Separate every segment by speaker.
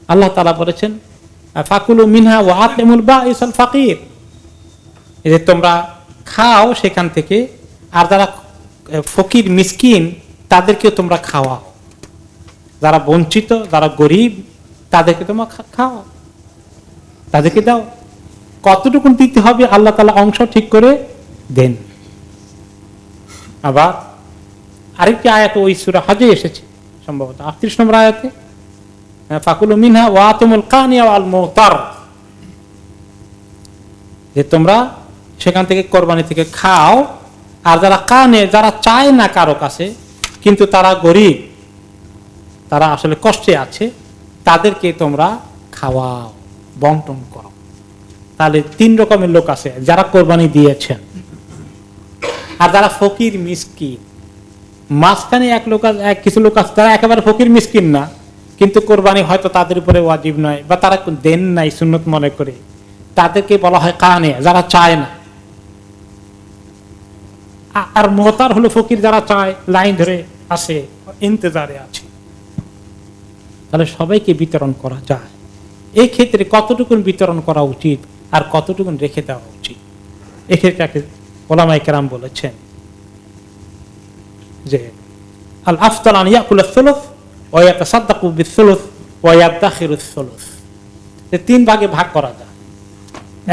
Speaker 1: আল্লাহ তাআলা বলেছেন ফাকুলু মিনহা ওয়া আতিমুল বাঈসাল ফাকির, যে তোমরা খাও সেখান থেকে, আর যারা ফকির মিসকিন তাদেরকে তোমরা খাওয়াও, যারা বঞ্চিত যারা গরিব তাদেরকে তোমরা খাও, তাদেরকে দাও। কতটুকু দিতে হবে আল্লাহ তাআলা অংশ ঠিক করে দেন। আবার আরেকটি আয়াত ওই সূরা হজে এসেছে সম্ভবত 38 নম্বর আয়াতে, ফাকুলু মিনহা ওয়া আতিমুল কানিয়া ওয়াল মুতার, যে তোমরা সেখান থেকে কোরবানি থেকে খাও, আর যারা কানে যারা চায় না কারো কাছে কিন্তু তারা গরিব, তারা আসলে কষ্টে আছে, তাদেরকে তোমরা খাওয়াও, বন্টন করো। তাহলে 3 রকমের লোক আছে যারা কোরবানি দিয়েছেন, আর যারা ফকির মিসকিন। মাঝখানে কিছু লোক আছে তারা একেবারে ফকির মিসকিন না, কিন্তু কোরবানি হয়তো তাদের উপরে ওয়াজিব নয় বা তারা দেন নাই সুন্নত মনে করে, তাদেরকে বলা হয় কানে, যারা চায় না। আর মুতার হলো ফকির যারা চায়, লাইন ধরে আসে, ইন্তজারে আছে। তাহলে সবাইকে বিতরণ করা যায়। এই ক্ষেত্রে কতটুকুন বিতরণ করা উচিত আর কতটুকুন রেখে দেওয়া উচিত, এক্ষেত্রে উলামায়ে কেরাম বলেছেন যে আল আফদাল আন ইয়াকুলা সুলুস ওয়া ইয়াতাসাদ্দাকু বিসুলুস ওয়া ইয়াদাখিরু সুলুস, 3 ভাগে ভাগ করা যায়।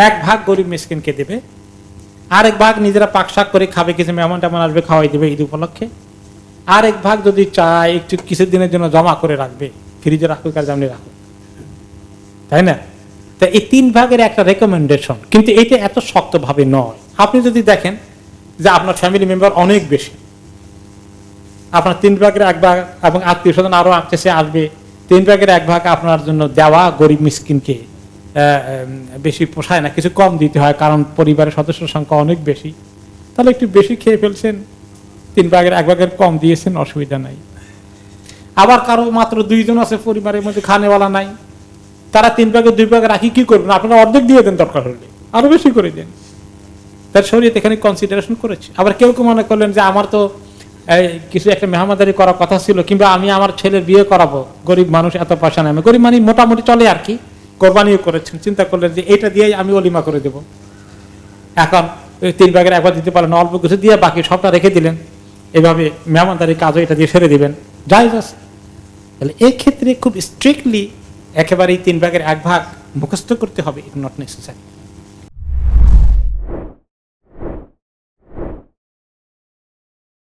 Speaker 1: 1 ভাগ গরিব মিসকিনকে দেবে, আরেক ভাগ নিজেরা পাকশাক করে খাবে, কিছু মেহমান টেমন আসবে খাওয়াই দেবে ঈদ উপলক্ষে, আরেক ভাগ যদি চায় একটু কিছুদিনের জন্য জমা করে রাখবে, ফ্রিজে রাখবে, কার জামনি রাখবে, তাই না? তো এই 3 ভাগের একটা রেকমেন্ডেশন, কিন্তু এটা এত শক্তভাবে নয়। আপনি যদি দেখেন যে আপনার ফ্যামিলি মেম্বার অনেক বেশি, আপনার 3 ভাগের 1 ভাগ, এবং আত্মীয় স্বজন আরো আসছে আসবে, 3 ভাগের 1 ভাগ আপনার জন্য দেওয়া গরিব মিসকিনকে বেশি পোষায় না, কিছু কম দিতে হয়, কারণ পরিবারের সদস্যের সংখ্যা অনেক বেশি। তাহলে একটু বেশি খেয়ে ফেলছেন, 3 ভাগের 1 ভাগের কম দিয়েছেন, অসুবিধা নাই। আবার কারো মাত্র 2 জন আছে পরিবারের মধ্যে, খানেওয়ালা নাই, তারা 3 ভাগের 2 ভাগ রাখি কি করবেন? আপনারা অর্ধেক দিয়ে দেন, দরকার হলে আরো বেশি করে দেন। তার শরীয়ত এখানে কনসিডারেশন করেছে। আবার কেউ কেউ মনে করলেন যে আমার তো কিছু একটা মেহমানদারি করার কথা ছিল, কিংবা আমি আমার ছেলের বিয়ে করাবো, গরিব মানুষ, এত পয়সা নেই, গরিব মানে মোটামুটি চলে আর কি, কোরবানিও করেছেন, চিন্তা করলেন যে এটা দিয়েই আমি অলিমা করে দেব। এখন 3 ভাগের 1 ভাগ দিতে পারলেন, অল্প কিছু দিয়ে বাকি সবটা রেখে দিলেন, এভাবে মেহমানদারি কাজও এটা দিয়ে সেরে দিবেন, জায়েজ আছে। তাহলে এই ক্ষেত্রে খুব স্ট্রিক্টলি একেবারেই 3 ভাগের 1 ভাগ মুখস্থ করতে হবে, ইট নট নেসেসারি।